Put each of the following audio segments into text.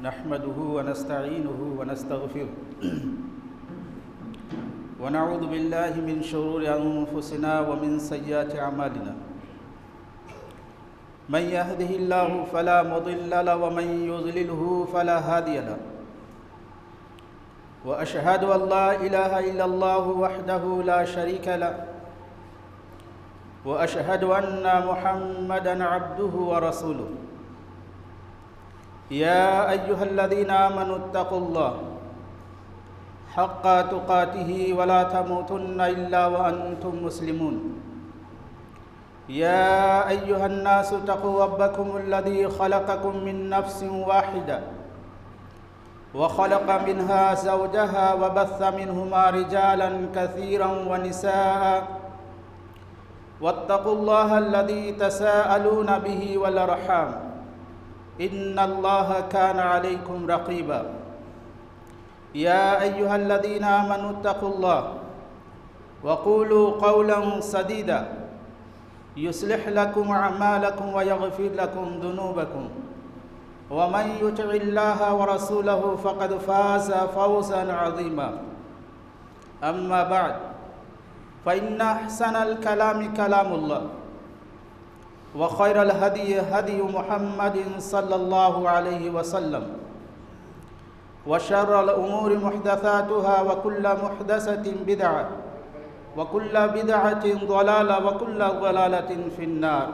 نحمده ونستعينه ونستغفره ونعوذ بالله من شرور أنفسنا ومن سيئات أعمالنا من يهده الله فلا مضل له ومن يضلله فلا هادي له وأشهد أن لا إله إلا الله وحده لا شريك له وأشهد أن محمدًا عبده ورسوله يا أيها الذين آمنوا اتقوا الله حق تقاته ولا تموتن إلا وأنتم مسلمون يا أيها الناس اتقوا ربكم الذي خلقكم من نفس واحدة وخلق منها زوجها وبث منهما رجالا كثيرا ونساء واتقوا الله الذي تساءلون به والأرحام إن الله كان عليكم رقيبا يا أيها الذين آمنوا اتقوا الله وقولوا قولا سديدا يصلح لكم أعمالكم ويغفر لكم ذنوبكم ومن يطع الله ورسوله فقد فاز فوزا عظيما أما بعد فإن أحسن الكلام كلام الله وخير الهدي هدي محمد صلى الله عليه وسلم وشر الأمور محدثاتها وكل محدثة بدعة وكل بدعة ضلالة وكل ضلالة في النار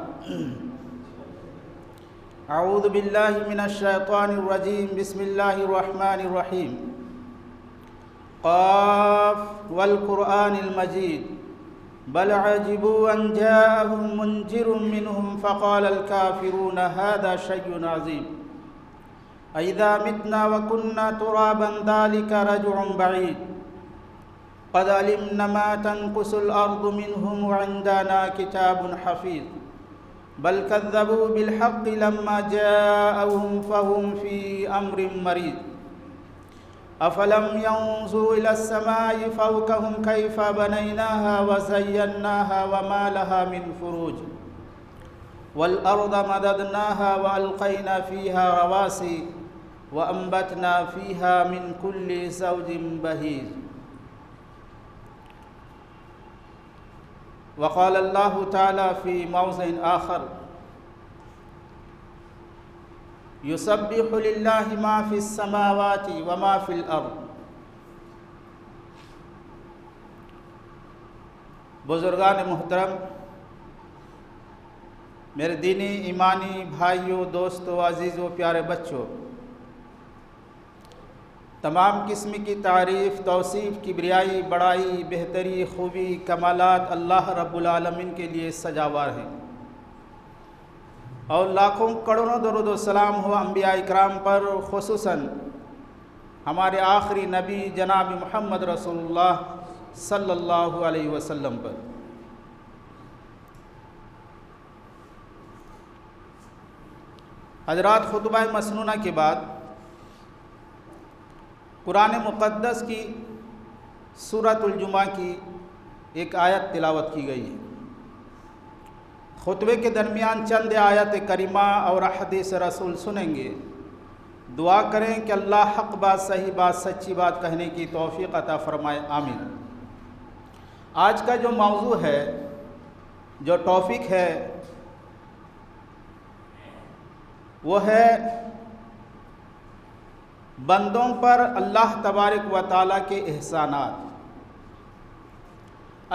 أعوذ بالله من الشيطان الرجيم بسم الله الرحمن الرحيم قاف والقرآن المجيد بل عجبوا أن جاءهم منذر منهم فقال الكافرون هذا شيء عظيم أإذا متنا وكنا ترابا ذلك رجع بعيد قد علمنا ما تنقص الأرض منهم وعندنا كتاب حفيظ بل كذبوا بالحق لما جاءهم فهم في أمر مريض أفلم ينظروا إلى السماء فوقهم كيف بنيناها وزيناها وما لها من فروج والأرض مددناها وألقينا فيها رواسي وأنبتنا فيها من كل زوج بهيج وقال الله تعالى في موضع آخر يسبح لله ما في السماوات وما في الأرض بزرگان محترم، میرے دینی ایمانی بھائیوں، دوستوں، عزیزوں، پیارے بچوں، تمام قسم کی تعریف، توصیف، کبریائی، بڑائی، بہتری، خوبی، کمالات اللہ رب العالمین کے لیے سجاوار ہیں، اور لاکھوں کروڑوں درود و سلام ہو انبیاء اکرام پر، خصوصاً ہمارے آخری نبی جناب محمد رسول اللہ صلی اللہ علیہ وسلم پر۔ حضرات، خطبہ مسنونہ کے بعد قرآن مقدس کی سورۃ الجمعہ کی ایک آیت تلاوت کی گئی ہے۔ خطبے کے درمیان چند آیت کریمہ اور حدیث رسول سنیں گے۔ دعا کریں کہ اللہ حق بات، صحیح بات، سچی بات کہنے کی توفیق عطا فرمائے، آمین۔ آج کا جو موضوع ہے، جو ٹاپک ہے، وہ ہے بندوں پر اللہ تبارک و تعالیٰ کے احسانات۔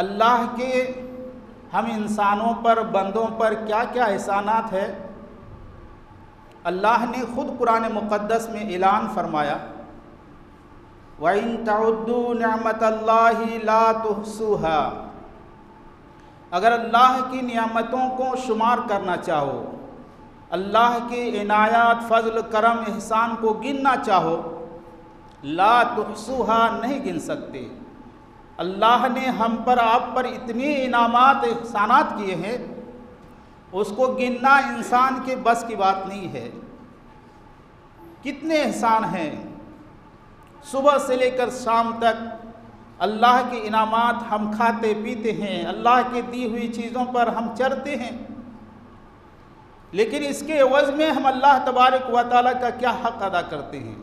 اللہ کے ہم انسانوں پر، بندوں پر کیا کیا احسانات ہے، اللہ نے خود قرآن مقدس میں اعلان فرمایا، وَإِن تَعُدُّوا نِعْمَةَ اللَّهِ لَا تُحْصُوهَا۔ اگر اللہ کی نعمتوں کو شمار کرنا چاہو، اللہ کے عنایات، فضل، کرم، احسان کو گننا چاہو، لا تحصوها، نہیں گن سکتے۔ اللہ نے ہم پر، آپ پر اتنی انعامات، احسانات کیے ہیں، اس کو گننا انسان کے بس کی بات نہیں ہے۔ کتنے احسان ہیں، صبح سے لے کر شام تک اللہ کے انعامات ہم کھاتے پیتے ہیں، اللہ کی دی ہوئی چیزوں پر ہم چرتے ہیں، لیکن اس کے عوض میں ہم اللہ تبارک و تعالیٰ کا کیا حق ادا کرتے ہیں؟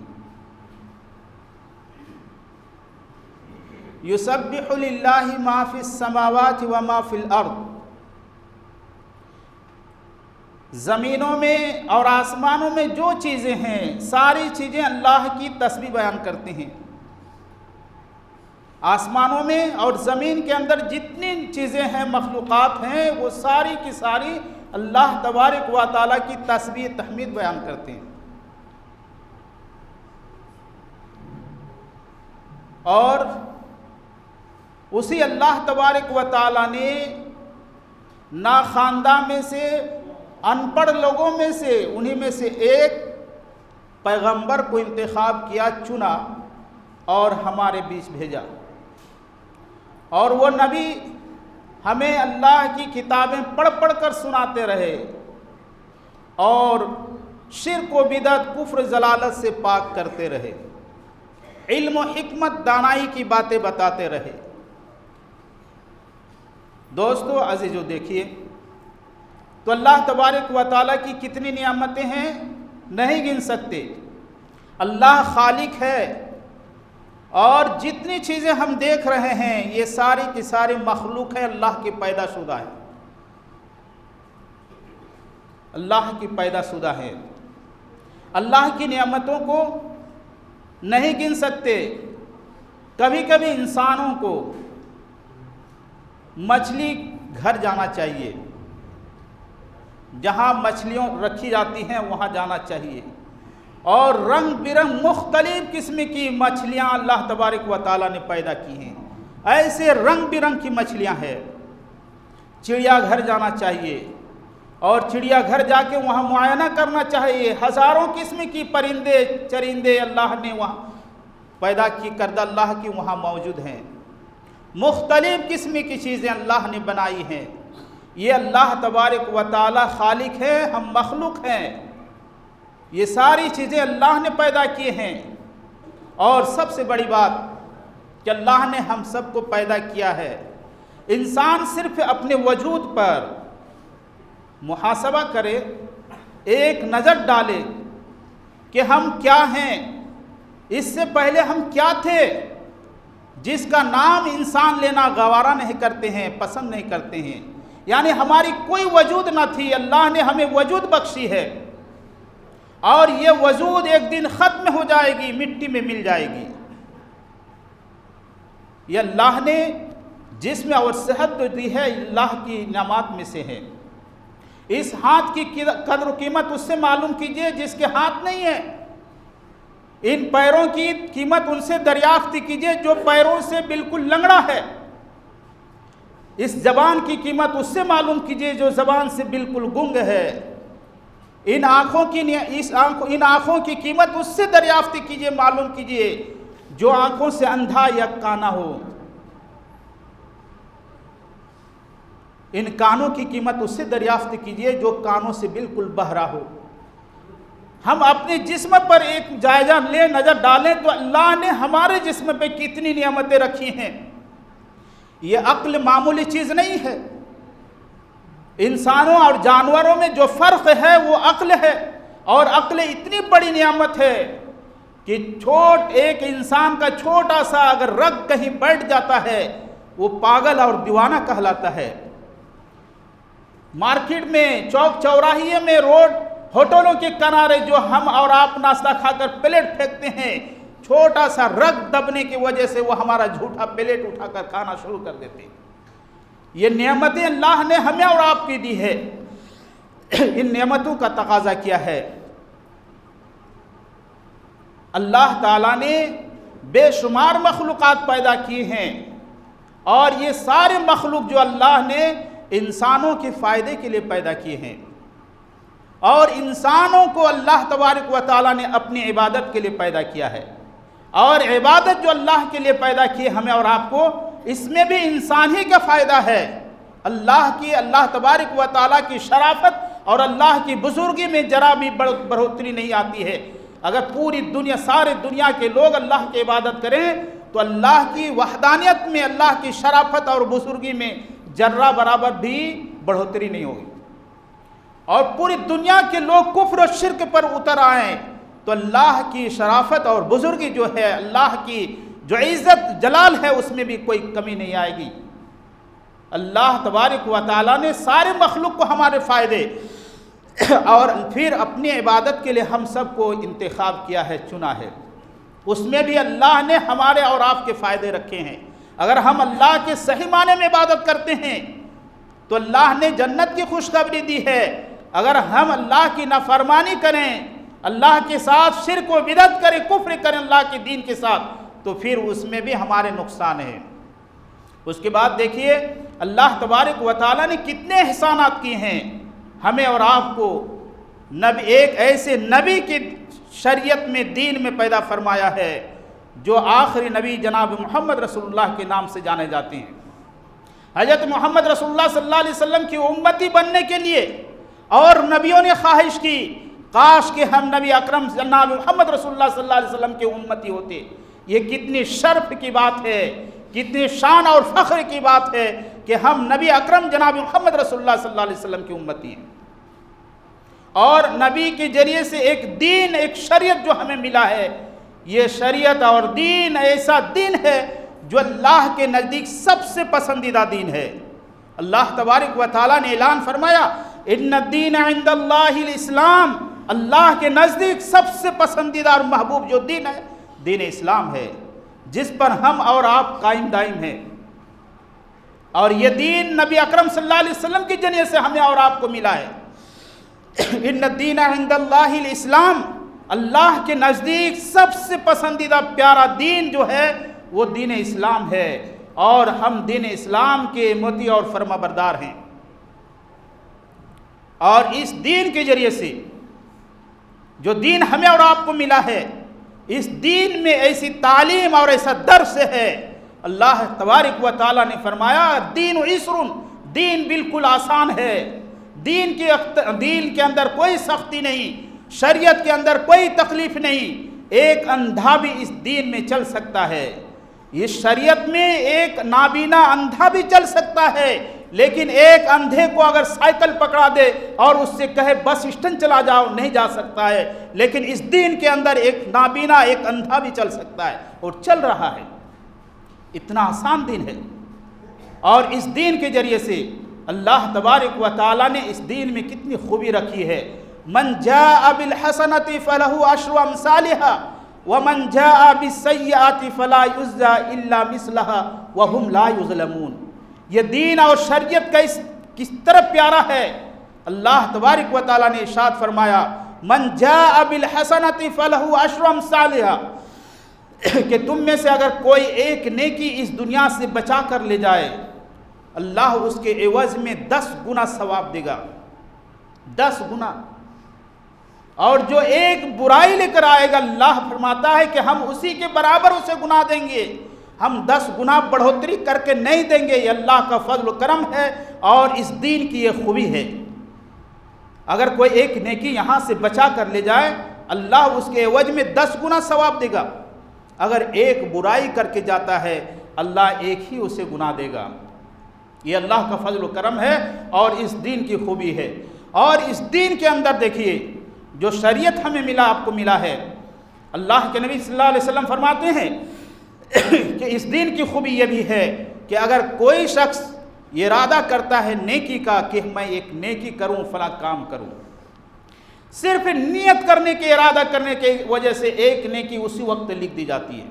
یسبح للہ ما فی السماوات و ما فی الارض، زمینوں میں اور آسمانوں میں جو چیزیں ہیں ساری چیزیں اللہ کی تسبیح بیان کرتے ہیں۔ آسمانوں میں اور زمین کے اندر جتنی چیزیں ہیں، مخلوقات ہیں، وہ ساری کی ساری اللہ تبارک و تعالیٰ کی تسبیح تحمید بیان کرتے ہیں۔ اور اسی اللہ تبارک و تعالیٰ نے ناخواندہ میں سے، ان پڑھ لوگوں میں سے، انہی میں سے ایک پیغمبر کو انتخاب کیا، چنا اور ہمارے بیچ بھیجا، اور وہ نبی ہمیں اللہ کی کتابیں پڑھ پڑھ کر سناتے رہے اور شرک و بدعت، کفر، ضلالت سے پاک کرتے رہے، علم و حکمت، دانائی کی باتیں بتاتے رہے۔ دوستو عزیزو، دیکھیے تو اللہ تبارک و تعالیٰ کی کتنی نعمتیں ہیں، نہیں گن سکتے۔ اللہ خالق ہے، اور جتنی چیزیں ہم دیکھ رہے ہیں یہ ساری کی ساری مخلوق ہے، اللہ کی پیدا شدہ ہے، اللہ کی پیدا شدہ ہے۔ اللہ کی نعمتوں کو نہیں گن سکتے۔ کبھی کبھی انسانوں کو مچھلی گھر جانا چاہیے، جہاں مچھلیاں رکھی جاتی ہیں وہاں جانا چاہیے، اور رنگ برنگ مختلف قسم کی مچھلیاں اللہ تبارک و تعالیٰ نے پیدا کی ہیں، ایسے رنگ برنگ کی مچھلیاں ہیں۔ چڑیا گھر جانا چاہیے، اور چڑیا گھر جا کے وہاں معائنہ کرنا چاہیے، ہزاروں قسم کی پرندے چرندے اللہ نے وہاں پیدا کی کردہ اللہ کی وہاں موجود ہیں، مختلف قسم کی چیزیں اللہ نے بنائی ہیں۔ یہ اللہ تبارک و تعالیٰ خالق ہے، ہم مخلوق ہیں، یہ ساری چیزیں اللہ نے پیدا کیے ہیں۔ اور سب سے بڑی بات کہ اللہ نے ہم سب کو پیدا کیا ہے۔ انسان صرف اپنے وجود پر محاسبہ کرے، ایک نظر ڈالے کہ ہم کیا ہیں، اس سے پہلے ہم کیا تھے، جس کا نام انسان لینا گوارا نہیں کرتے ہیں، پسند نہیں کرتے ہیں۔ یعنی ہماری کوئی وجود نہ تھی، اللہ نے ہمیں وجود بخشی ہے، اور یہ وجود ایک دن ختم ہو جائے گی، مٹی میں مل جائے گی۔ یہ اللہ نے جسم اور صحت جو دی ہے اللہ کی نعمات میں سے ہے۔ اس ہاتھ کی قدر و قیمت اس سے معلوم کیجئے جس کے ہاتھ نہیں ہے۔ ان پیروں کی قیمت ان سے دریافت کیجئے جو پیروں سے بالکل لنگڑا ہے۔ اس زبان کی قیمت اس سے معلوم کیجئے جو زبان سے بالکل گنگ ہے۔ ان آنکھوں کی قیمت اس سے دریافت کیجئے، معلوم کیجئے جو آنکھوں سے اندھا یا کانا ہو۔ ان کانوں کی قیمت اس سے دریافت کیجئے جو کانوں سے بالکل بہرا ہو۔ ہم اپنے جسم پر ایک جائزہ لیں، نظر ڈالیں تو اللہ نے ہمارے جسم پہ کتنی نعمتیں رکھی ہیں۔ یہ عقل معمولی چیز نہیں ہے۔ انسانوں اور جانوروں میں جو فرق ہے وہ عقل ہے، اور عقل اتنی بڑی نعمت ہے کہ ایک انسان کا چھوٹا سا اگر رگ کہیں بیٹھ جاتا ہے وہ پاگل اور دیوانہ کہلاتا ہے۔ مارکیٹ میں، چوک چوراہے میں، روڈ، ہوٹلوں کے کنارے جو ہم اور آپ ناشتہ کھا کر پلیٹ پھینکتے ہیں، چھوٹا سا رگ دبنے کی وجہ سے وہ ہمارا جھوٹا پلیٹ اٹھا کر کھانا شروع کر دیتے ہیں۔ یہ نعمتیں اللہ نے ہمیں اور آپ کی دی ہے۔ ان نعمتوں کا تقاضا کیا ہے؟ اللہ تعالیٰ نے بے شمار مخلوقات پیدا کی ہیں، اور یہ سارے مخلوق جو اللہ نے انسانوں کے فائدے کے لیے پیدا کیے ہیں، اور انسانوں کو اللہ تبارک و تعالیٰ نے اپنی عبادت کے لیے پیدا کیا ہے۔ اور عبادت جو اللہ کے لیے پیدا کی ہمیں اور آپ کو، اس میں بھی انسان ہی کا فائدہ ہے۔ اللہ تبارک و تعالیٰ کی شرافت اور اللہ کی بزرگی میں ذرا بھی بڑھوتری نہیں آتی ہے۔ اگر پوری دنیا، سارے دنیا کے لوگ اللہ کی عبادت کریں تو اللہ کی وحدانیت میں، اللہ کی شرافت اور بزرگی میں ذرہ برابر بھی بڑھوتری نہیں ہوگی۔ اور پوری دنیا کے لوگ کفر و شرک پر اتر آئیں تو اللہ کی شرافت اور بزرگی جو ہے، اللہ کی جو عزت جلال ہے، اس میں بھی کوئی کمی نہیں آئے گی۔ اللہ تبارک و تعالیٰ نے سارے مخلوق کو ہمارے فائدے اور پھر اپنی عبادت کے لیے ہم سب کو انتخاب کیا ہے، چنا ہے، اس میں بھی اللہ نے ہمارے اور آپ کے فائدے رکھے ہیں۔ اگر ہم اللہ کے صحیح معنی میں عبادت کرتے ہیں تو اللہ نے جنت کی خوشخبری دی ہے۔ اگر ہم اللہ کی نافرمانی کریں، اللہ کے ساتھ شرک و بدعت کریں، کفر کریں اللہ کے دین کے ساتھ، تو پھر اس میں بھی ہمارے نقصان ہے۔ اس کے بعد دیکھیے اللہ تبارک و تعالیٰ نے کتنے احسانات کیے ہیں ہمیں اور آپ کو۔ ایک ایسے نبی کی شریعت میں، دین میں پیدا فرمایا ہے جو آخری نبی جناب محمد رسول اللہ کے نام سے جانے جاتے ہیں۔ حضرت محمد رسول اللہ صلی اللہ علیہ وسلم کی امتی بننے کے لیے اور نبیوں نے خواہش کی، کاش کہ ہم نبی اکرم جناب محمد رسول اللہ صلی اللہ علیہ وسلم کے امتی ہوتے۔ یہ کتنی شرف کی بات ہے، کتنی شان اور فخر کی بات ہے کہ ہم نبی اکرم جناب محمد رسول اللہ صلی اللہ علیہ وسلم کی امتی ہیں، اور نبی کے ذریعے سے ایک دین، ایک شریعت جو ہمیں ملا ہے، یہ شریعت اور دین ایسا دین ہے جو اللہ کے نزدیک سب سے پسندیدہ دین ہے۔ اللہ تبارک و تعالیٰ نے اعلان فرمایا، ان الدین عند اللہ الاسلام، اللہ کے نزدیک سب سے پسندیدہ اور محبوب جو دین ہے، دین اسلام ہے، جس پر ہم اور آپ قائم دائم ہیں۔ اور یہ دین نبی اکرم صلی اللہ علیہ وسلم کی ذریعے سے ہمیں اور آپ کو ملا ہے۔ ان الدین عند اللہ الاسلام، اللہ کے نزدیک سب سے پسندیدہ پیارا دین جو ہے وہ دین اسلام ہے، اور ہم دین اسلام کے مطیع اور فرما بردار ہیں۔ اور اس دین کے ذریعے سے جو دین ہمیں اور آپ کو ملا ہے، اس دین میں ایسی تعلیم اور ایسا درس ہے۔ اللہ تبارک و تعالیٰ نے فرمایا، دین عسر، دین بالکل آسان ہے، دین کے اندر کوئی سختی نہیں، شریعت کے اندر کوئی تکلیف نہیں۔ ایک اندھا بھی اس دین میں چل سکتا ہے، اس شریعت میں ایک نابینا اندھا بھی چل سکتا ہے، لیکن ایک اندھے کو اگر سائیکل پکڑا دے اور اس سے کہے بس اسٹینڈ چلا جاؤ، نہیں جا سکتا ہے۔ لیکن اس دین کے اندر ایک نابینا، ایک اندھا بھی چل سکتا ہے، اور چل رہا ہے۔ اتنا آسان دین ہے، اور اس دین کے ذریعے سے اللہ تبارک و تعالیٰ نے اس دین میں کتنی خوبی رکھی ہے۔ من جاء بالحسنۃ فلہ عشر امثالھا ومن جاء بالسیئۃ فلا یجزی الا مثلھا وہم لا یظلمون۔ یہ دین اور شریعت کا کس طرح پیارا ہے۔ اللہ تبارک و تعالیٰ نے ارشاد فرمایا، من جاء بالحسنۃ فلہ عشر امثالھا، کہ تم میں سے اگر کوئی ایک نیکی اس دنیا سے بچا کر لے جائے، اللہ اس کے عوض میں 10 گنا ثواب دے گا، 10 گنا۔ اور جو ایک برائی لے کر آئے گا، اللہ فرماتا ہے کہ ہم اسی کے برابر اسے گناہ دیں گے، ہم 10 گنا بڑھوتری کر کے نہیں دیں گے۔ یہ اللہ کا فضل و کرم ہے، اور اس دین کی یہ خوبی ہے۔ اگر کوئی ایک نیکی یہاں سے بچا کر لے جائے، اللہ اس کے عوض میں 10 گنا ثواب دے گا۔ اگر ایک برائی کر کے جاتا ہے، اللہ ایک ہی اسے گناہ دے گا۔ یہ اللہ کا فضل و کرم ہے، اور اس دین کی خوبی ہے۔ اور اس دین کے اندر دیکھیے، جو شریعت ہمیں ملا، آپ کو ملا ہے، اللہ کے نبی صلی اللہ علیہ وسلم فرماتے ہیں کہ اس دین کی خوبی یہ بھی ہے کہ اگر کوئی شخص یہ ارادہ کرتا ہے نیکی کا کہ میں ایک نیکی کروں، فلاں کام کروں، صرف نیت کرنے کے، ارادہ کرنے کی وجہ سے ایک نیکی اسی وقت لکھ دی جاتی ہے،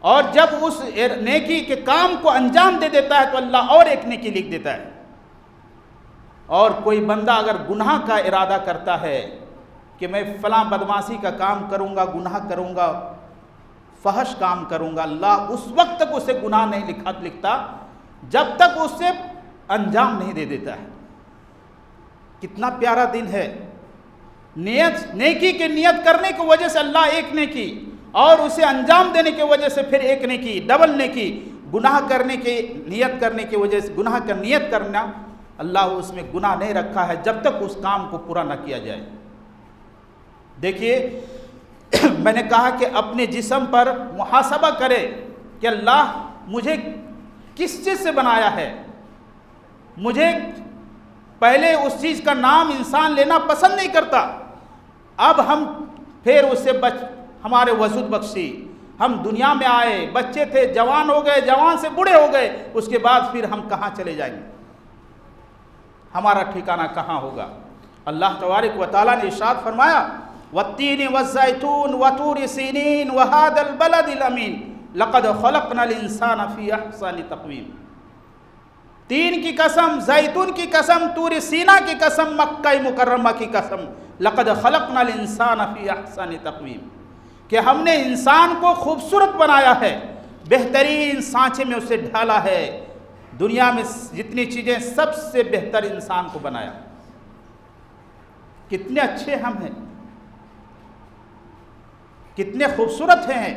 اور جب اس نیکی کے کام کو انجام دے دیتا ہے تو اللہ اور ایک نیکی لکھ دیتا ہے۔ اور کوئی بندہ اگر گناہ کا ارادہ کرتا ہے کہ میں فلاں بدمعاشی کا کام کروں گا، گناہ کروں گا، فحش کام کروں گا، اللہ اس وقت تک اسے گناہ نہیں لکھتا جب تک اسے انجام نہیں دے دیتا ہے۔ کتنا پیارا دن ہے۔ نیکی کی نیت کرنے کی وجہ سے اللہ ایک نیکی، اور اسے انجام دینے کی وجہ سے پھر ایک نیکی، ڈبل نیکی۔ گناہ کرنے کی نیت کرنے کی وجہ سے، گناہ کا نیت کرنا، اللہ اس میں گناہ نہیں رکھا ہے جب تک اس کام کو پورا نہ کیا جائے۔ دیکھیے، میں نے کہا کہ اپنے جسم پر محاسبہ کرے کہ اللہ مجھے کس چیز سے بنایا ہے، مجھے پہلے اس چیز کا نام انسان لینا پسند نہیں کرتا، اب ہم پھر اس سے ہمارے وجود بخشی، ہم دنیا میں آئے، بچے تھے، جوان ہو گئے، جوان سے بوڑھے ہو گئے، اس کے بعد پھر ہم کہاں چلے جائیں گے؟ ہمارا ٹھکانہ کہاں ہوگا؟ اللہ تبارک و تعالیٰ نے ارشاد فرمایا والتین والزیتون وطور سینین وہذا البلد الامین لقد خلقنا الانسان فی احسن تقویم۔ تین کی قسم، زیتون کی قسم، طور سینا کی قسم، مکہ مکرمہ کی قسم، لقد خلقنا الانسان فی احسن تقویم، کہ ہم نے انسان کو خوبصورت بنایا ہے، بہترین سانچے میں اسے ڈھالا ہے، دنیا میں جتنی چیزیں سب سے بہتر انسان کو بنایا۔ کتنے اچھے ہم ہیں، کتنے خوبصورت ہیں،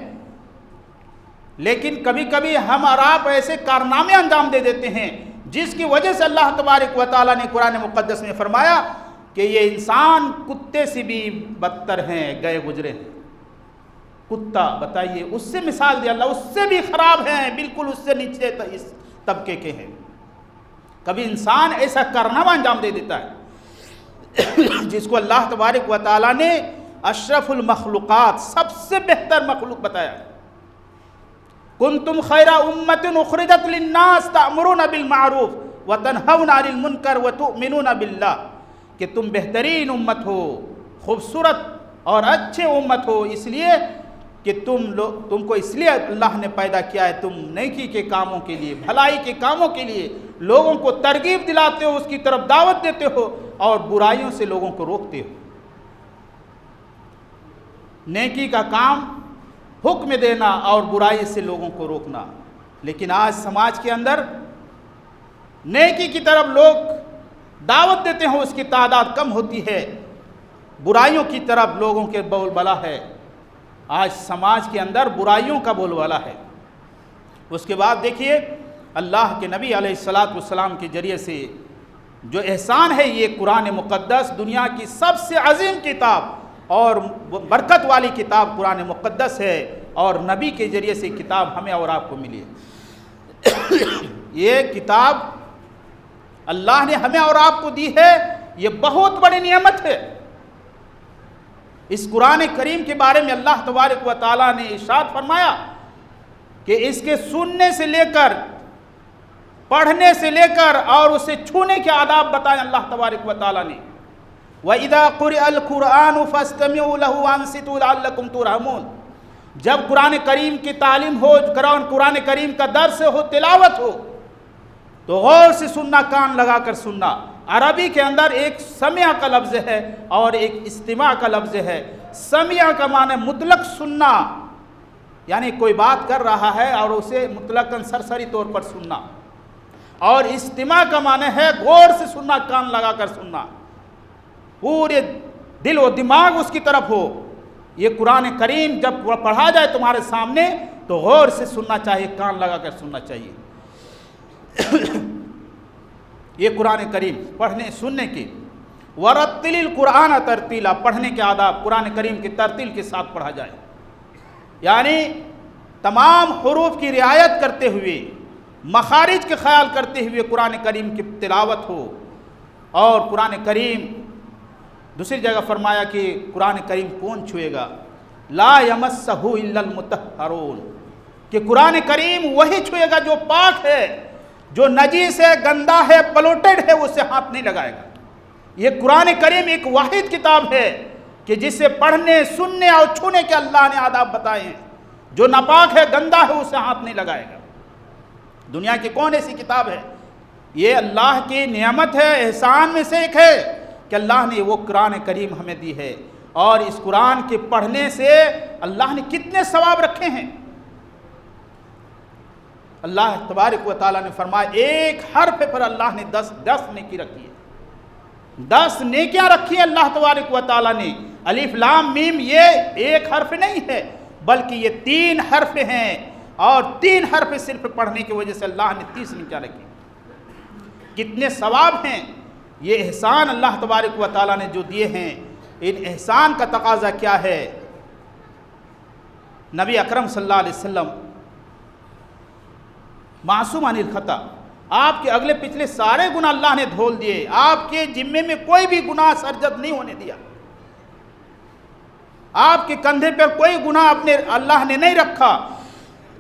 لیکن کبھی کبھی ہم اور آپ ایسے کارنامے انجام دے دیتے ہیں جس کی وجہ سے اللہ تبارک و تعالیٰ نے قرآن مقدس میں فرمایا کہ یہ انسان کتے سے بھی بدتر ہیں، گئے گزرے ہیں۔ کتا بتائیے، اس سے مثال دیا اللہ، اس سے بھی خراب ہیں، بالکل اس سے نیچے اس طبقے کے ہیں۔ کبھی انسان ایسا کارنامہ انجام دے دیتا ہے جس کو اللہ تبارک و تعالیٰ نے اشرف المخلوقات، سب سے بہتر مخلوق بتایا۔ کنتم خیر امت اخرجت للناس تأمرون بالمعروف وتنہون عن المنکر وتؤمنون باللہ، کہ تم بہترین امت ہو، خوبصورت اور اچھے امت ہو، اس لیے کہ تم کو اس لیے اللہ نے پیدا کیا ہے، تم نیکی کے کاموں کے لیے، بھلائی کے کاموں کے لیے لوگوں کو ترغیب دلاتے ہو، اس کی طرف دعوت دیتے ہو اور برائیوں سے لوگوں کو روکتے ہو۔ نیکی کا کام حکم دینا اور برائی سے لوگوں کو روکنا، لیکن آج سماج کے اندر نیکی کی طرف لوگ دعوت دیتے ہیں، اس کی تعداد کم ہوتی ہے، برائیوں کی طرف لوگوں کے بول بالا ہے۔ آج سماج کے اندر برائیوں کا بول بالا ہے۔ اس کے بعد دیکھیے اللہ کے نبی علیہ السلام کے ذریعے سے جو احسان ہے، یہ قرآن مقدس دنیا کی سب سے عظیم کتاب اور برکت والی کتاب قرآن مقدس ہے، اور نبی کے ذریعے سے کتاب ہمیں اور آپ کو ملی ہے۔ یہ کتاب اللہ نے ہمیں اور آپ کو دی ہے، یہ بہت بڑی نعمت ہے۔ اس قرآن کریم کے بارے میں اللہ تبارک و تعالیٰ نے ارشاد فرمایا کہ اس کے سننے سے لے کر، پڑھنے سے لے کر اور اسے چھونے کے آداب بتائے اللہ تبارک و تعالیٰ نے۔ وَإِذَا قُرِئَ الْقُرْآنُ فَاسْتَمِعُوا لَهُ وَأَنصِتُوا لَعَلَّكُمْ تُرْحَمُونَ، جب قرآن کریم کی تعلیم ہو، قرآن کریم کا درس ہو، تلاوت ہو، تو غور سے سننا، کان لگا کر سننا۔ عربی کے اندر ایک سمع کا لفظ ہے اور ایک استماع کا لفظ ہے۔ سمع کا معنی مطلق سننا، یعنی کوئی بات کر رہا ہے اور اسے مطلقاً سرسری طور پر سننا، اور استماع کا معنی ہے غور سے سننا، کان لگا کر سننا، پورے دل و دماغ اس کی طرف ہو۔ یہ قرآن کریم جب پڑھا جائے تمہارے سامنے تو غور سے سننا چاہیے، کان لگا کر سننا چاہیے۔ یہ قرآن کریم پڑھنے سننے کی، ورتل القرآن ترتیلا، پڑھنے کے آداب، قرآن کریم کی ترتیل کے ساتھ پڑھا جائے، یعنی تمام حروف کی رعایت کرتے ہوئے، مخارج کے خیال کرتے ہوئے قرآن کریم کی تلاوت ہو۔ اور قرآن کریم دوسری جگہ فرمایا کہ قرآن کریم کون چھوئے گا؟ لا یمسہ الا المطہرون، کہ قرآن کریم وہی چھوئے گا جو پاک ہے، جو نجیس ہے، گندا ہے، پلوٹڈ ہے، اسے ہاتھ نہیں لگائے گا۔ یہ قرآن کریم ایک واحد کتاب ہے کہ جسے پڑھنے، سننے اور چھونے کے اللہ نے آداب بتائے ہیں۔ جو ناپاک ہے، گندا ہے، اسے ہاتھ نہیں لگائے گا۔ دنیا کی کون ایسی کتاب ہے؟ یہ اللہ کی نعمت ہے، احسان میں سے ایک ہے کہ اللہ نے وہ قرآن کریم ہمیں دی ہے، اور اس قرآن کے پڑھنے سے اللہ نے کتنے ثواب رکھے ہیں۔ اللہ تبارک و تعالیٰ نے فرمایا ایک حرف پر اللہ نے 10 نیکی رکھی ہے، 10 نیکیاں رکھی ہیں اللہ تبارک و تعالیٰ نے۔ الف لام میم یہ ایک حرف نہیں ہے، بلکہ یہ 3 حرف ہیں، اور 3 حرف صرف پڑھنے کی وجہ سے اللہ نے 30 نیکیاں رکھی۔ کتنے ثواب ہیں! یہ احسان اللہ تبارک و تعالیٰ نے جو دیے ہیں، ان احسان کا تقاضا کیا ہے؟ نبی اکرم صلی اللہ علیہ وسلم معصوم عن الخطا، آپ کے اگلے پچھلے سارے گناہ اللہ نے دھول دیے، آپ کے ذمے میں کوئی بھی گناہ سرزد نہیں ہونے دیا، آپ کے کندھے پر کوئی گناہ اپنے اللہ نے نہیں رکھا،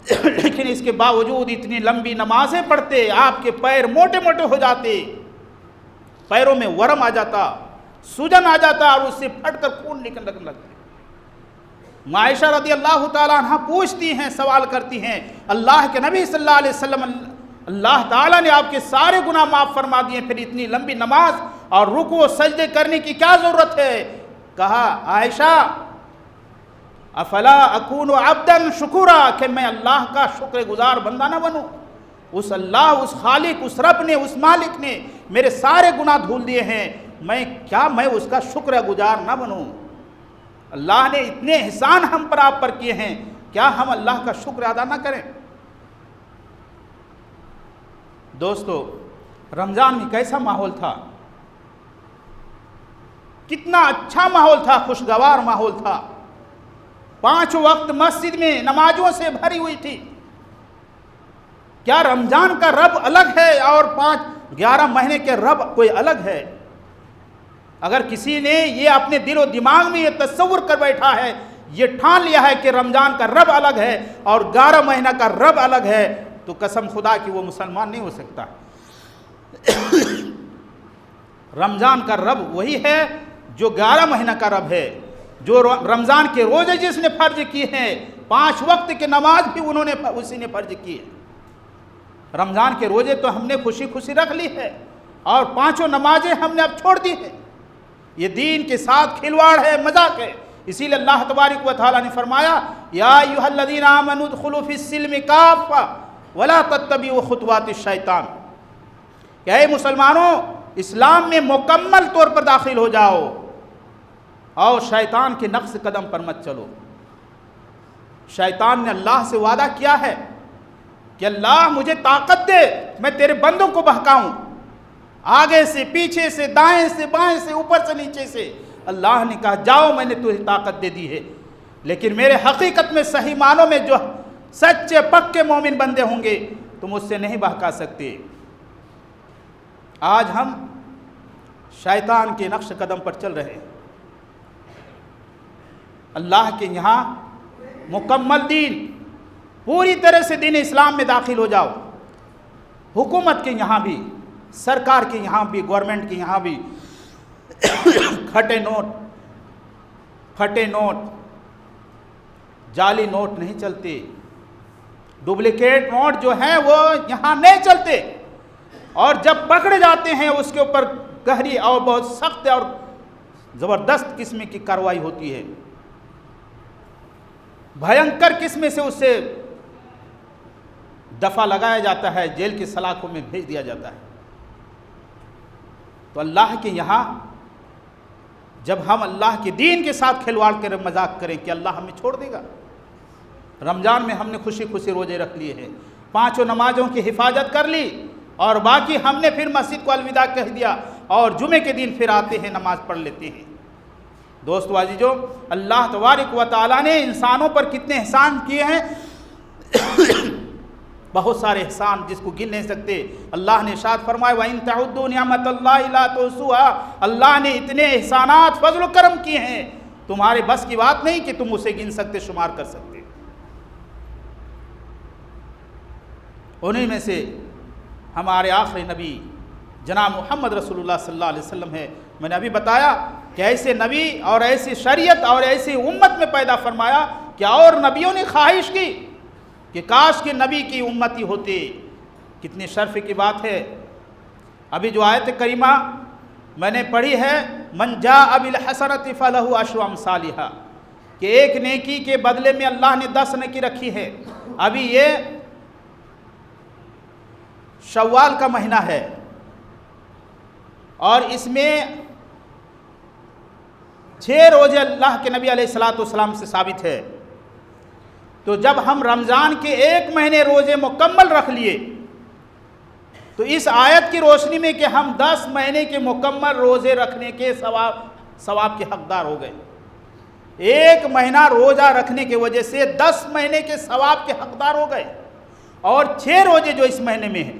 لیکن اس کے باوجود اتنی لمبی نمازیں پڑھتے، آپ کے پیر موٹے موٹے ہو جاتے، پیروں میں ورم آ جاتا، سوجن آ جاتا اور اس سے پھٹ کر خون نکلنے لگتے۔ عائشہ رضی اللہ تعالیٰ عنہ پوچھتی ہیں، سوال کرتی ہیں، اللہ کے نبی صلی اللہ علیہ وسلم، اللہ تعالیٰ نے آپ کے سارے گناہ معاف فرما دیے، پھر اتنی لمبی نماز اور رکوع و سجدے کرنے کی کیا ضرورت ہے؟ کہا عائشہ افلا اکون عبدا شکورا، کہ میں اللہ کا شکر گزار بندہ نہ بنوں؟ اس اللہ، اس خالق، اس رب نے، اس مالک نے میرے سارے گناہ دھول دیے ہیں، میں اس کا شکر گزار نہ بنوں؟ اللہ نے اتنے احسان ہم پر آپ پر کیے ہیں، کیا ہم اللہ کا شکر ادا نہ کریں؟ دوستو، رمضان میں کیسا ماحول تھا، کتنا اچھا ماحول تھا، خوشگوار ماحول تھا، 5 وقت مسجد میں نمازوں سے بھری ہوئی تھی۔ کیا رمضان کا رب الگ ہے اور 11 مہینے کے رب کوئی الگ ہے؟ اگر کسی نے یہ اپنے دل و دماغ میں یہ تصور کر بیٹھا ہے، یہ ٹھان لیا ہے کہ رمضان کا رب الگ ہے اور 11 مہینہ کا رب الگ ہے، تو قسم خدا کی وہ مسلمان نہیں ہو سکتا۔ رمضان کا رب وہی ہے جو 11 مہینہ کا رب ہے، جو رمضان کے روزے جس نے فرض کیے ہیں، 5 وقت کی نماز بھی اسی نے فرض کی ہے۔ رمضان کے روزے تو ہم نے خوشی خوشی رکھ لی ہے اور 5 نمازیں ہم نے اب چھوڑ دی ہیں۔ یہ دین کے ساتھ کھلواڑ ہے، مذاق ہے۔ اسی لیے اللہ تبارک و تعالیٰ نے فرمایا یا ایھا الذین آمنوا ادخلوا فی السلم کافہ ولا تتبعوا خطوات الشیطان، کہ اے مسلمانوں، اسلام میں مکمل طور پر داخل ہو جاؤ اور شیطان کے نقش قدم پر مت چلو۔ شیطان نے اللہ سے وعدہ کیا ہے کہ اللہ مجھے طاقت دے، میں تیرے بندوں کو بہکاؤں، آگے سے، پیچھے سے، دائیں سے، بائیں سے، اوپر سے، نیچے سے۔ اللہ نے کہا جاؤ، میں نے تجھے طاقت دے دی ہے، لیکن میرے حقیقت میں صحیح معنوں میں جو سچے پکے مومن بندے ہوں گے تم اس سے نہیں بہکا سکتے۔ آج ہم شیطان کے نقش قدم پر چل رہے ہیں۔ اللہ کے یہاں مکمل دین، پوری طرح سے دین اسلام میں داخل ہو جاؤ۔ حکومت کے یہاں بھی، سرکار کے یہاں بھی، گورنمنٹ کے یہاں بھی پھٹے نوٹ، جعلی نوٹ نہیں چلتے، ڈپلیکیٹ نوٹ جو ہیں وہ یہاں نہیں چلتے، اور جب پکڑے جاتے ہیں اس کے اوپر گہری اور بہت سخت اور زبردست قسم کی کارروائی ہوتی ہے، بھینکر قسم سے اس سے دفعہ لگایا جاتا ہے، جیل کی سلاخوں میں بھیج دیا جاتا ہے۔ تو اللہ کے یہاں جب ہم اللہ کے دین کے ساتھ کھلواڑ کریں، مذاق کریں کہ اللہ ہمیں چھوڑ دے گا؟ رمضان میں ہم نے خوشی خوشی روزے رکھ لیے ہیں، 5 نمازوں کی حفاظت کر لی، اور باقی ہم نے پھر مسجد کو الوداع کہہ دیا اور جمعے کے دن پھر آتے ہیں، نماز پڑھ لیتے ہیں۔ دوستو عزیزو، اللہ تبارک و تعالیٰ نے انسانوں پر کتنے احسان کیے ہیں، بہت سارے احسان جس کو گن نہیں سکتے۔ اللہ نے ارشاد فرمایا وَإِن تَعُدُّوا نِعْمَتَ اللَّهِ لَا تُحْصُوهَا، اللہ نے اتنے احسانات، فضل و کرم کیے ہیں، تمہارے بس کی بات نہیں کہ تم اسے گن سکتے، شمار کر سکتے۔ انہیں میں سے ہمارے آخری نبی جناب محمد رسول اللہ صلی اللہ علیہ وسلم ہے۔ میں نے ابھی بتایا کہ ایسے نبی اور ایسی شریعت اور ایسی امت میں پیدا فرمایا کہ اور نبیوں نے خواہش کی کہ کاش کے نبی کی امتی ہوتے۔ کتنی شرف کی بات ہے۔ ابھی جو آیت کریمہ میں نے پڑھی ہے، من جاء بالحسنۃ فلہ عشر امثالھا، کہ ایک نیکی کے بدلے میں اللہ نے 10 نیکی رکھی ہے۔ ابھی یہ شوال کا مہینہ ہے اور اس میں 6 روزے اللہ کے نبی علیہ الصلوۃ والسلام سے ثابت ہے۔ تو جب ہم رمضان کے 1 مہینے روزے مکمل رکھ لیے تو اس آیت کی روشنی میں کہ ہم 10 مہینے کے مکمل روزے رکھنے کے ثواب کے حقدار ہو گئے۔ 1 مہینہ روزہ رکھنے کی وجہ سے 10 مہینے کے ثواب کے حقدار ہو گئے، اور 6 روزے جو اس مہینے میں ہیں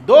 2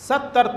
70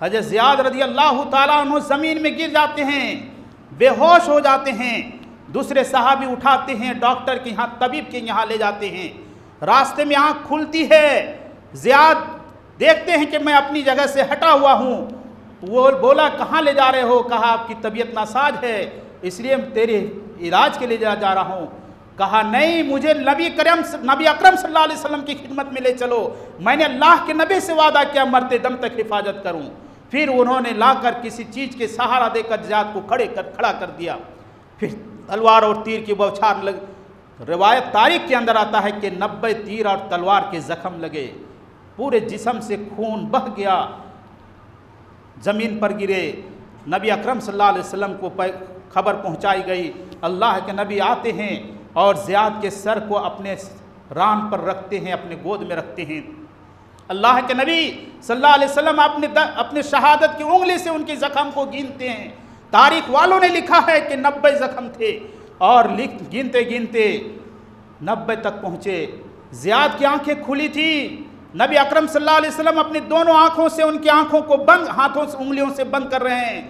حضرت زیاد رضی اللہ تعالیٰ عنہ زمین میں گر جاتے ہیں، بے ہوش ہو جاتے ہیں، دوسرے صحابی اٹھاتے ہیں، ڈاکٹر کے یہاں، طبیب کے یہاں لے جاتے ہیں، راستے میں آنکھ کھلتی ہے، زیاد دیکھتے ہیں کہ میں اپنی جگہ سے ہٹا ہوا ہوں، وہ بولا کہاں لے جا رہے ہو؟ کہا آپ کی طبیعت ناساز ہے اس لیے تیرے علاج کے لیے جا رہا ہوں۔ کہا نہیں، مجھے نبی اکرم صلی اللہ علیہ وسلم کی خدمت میں لے چلو، میں نے اللہ کے نبی سے وعدہ کیا مرتے دم تک حفاظت کروں۔ پھر انہوں نے لا کر کسی چیز کے سہارا دے کر زیاد کو کھڑا کر دیا، پھر تلوار اور تیر کی بوچھار روایت تاریخ کے اندر آتا ہے کہ 90 تیر اور تلوار کے زخم لگے، پورے جسم سے خون بہہ گیا، زمین پر گرے۔ نبی اکرم صلی اللہ علیہ وسلم کو خبر پہنچائی گئی، اللہ کے نبی آتے ہیں اور زیاد کے سر کو اپنے ران پر رکھتے ہیں، اپنے گود میں رکھتے ہیں۔ اللہ کے نبی صلی اللہ علیہ وسلم اپنے شہادت کی انگلی سے ان کے زخم کو گنتے ہیں۔ تاریخ والوں نے لکھا ہے کہ 90 زخم تھے، اور گنتے گنتے 90 تک پہنچے۔ زیاد کی آنکھیں کھلی تھی، نبی اکرم صلی اللہ علیہ وسلم اپنی دونوں آنکھوں سے ان کی آنکھوں کو ہاتھوں سے انگلیوں سے بند کر رہے ہیں۔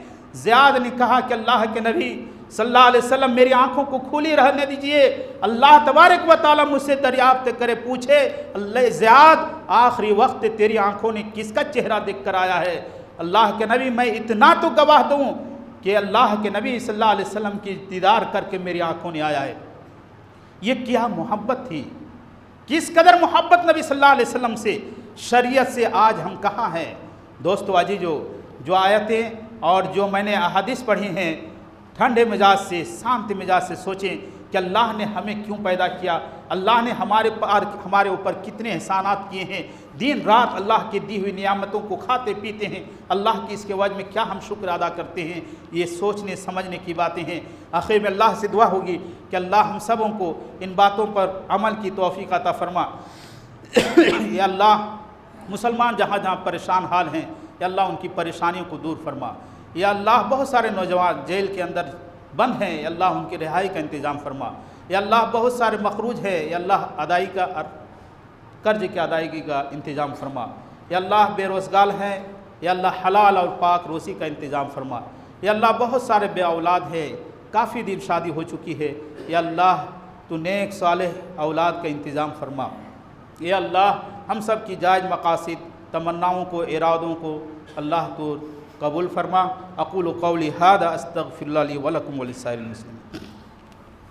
زیاد نے کہا کہ اللہ کے نبی صلی اللہ علیہ وسلم میری آنکھوں کو کھلی رہنے دیجئے، اللہ تبارک و تعالیٰ مجھ سے دریافت کرے، پوچھے اللہ زیاد آخری وقت تیری آنکھوں نے کس کا چہرہ دیکھ کر آیا ہے؟ اللہ کے نبی میں اتنا تو گواہ دوں کہ اللہ کے نبی صلی اللہ علیہ وسلم کی دیدار کر کے میری آنکھوں نے آیا ہے۔ یہ کیا محبت تھی، کس قدر محبت نبی صلی اللہ علیہ وسلم سے، شریعت سے آج ہم کہاں ہیں؟ دوستو عزیزو، جو آیتیں اور جو میں نے احادیث پڑھی ہیں، ٹھنڈے مزاج سے، شانت مزاج سے سوچیں کہ اللہ نے ہمیں کیوں پیدا کیا، اللہ نے ہمارے اوپر کتنے احسانات کیے ہیں، دن رات اللہ کی دی ہوئی نعمتوں کو کھاتے پیتے ہیں، اللہ کی اس کے وجہ میں کیا ہم شکر ادا کرتے ہیں۔ یہ سوچنے سمجھنے کی باتیں ہیں۔ آخر میں اللہ سے دعا ہوگی کہ اللہ ہم سبوں کو ان باتوں پر عمل کی توفیق عطا فرما۔ یا اللہ مسلمان جہاں جہاں پریشان حال ہیں، یا اللہ ان کی پریشانیوں کو دور فرما۔ یا اللہ بہت سارے نوجوان جیل کے اندر بند ہیں، یا اللہ ان کی رہائی کا انتظام فرما۔ یا اللہ بہت سارے مخروج ہیں، یا اللہ قرض کی ادائیگی کا انتظام فرما۔ یا اللہ بے روزگار ہیں، یا اللہ حلال اور پاک روزی کا انتظام فرما۔ یا اللہ بہت سارے بے اولاد ہیں، کافی دن شادی ہو چکی ہے، یا اللہ تو نیک صالح اولاد کا انتظام فرما۔ یا اللہ ہم سب کی جائز مقاصد، تمناؤں کو، ارادوں کو اللہ تو قبول فرما۔ اقول قولی ھذا استغفر اللہ لی ولکم ولسائر المسلمین۔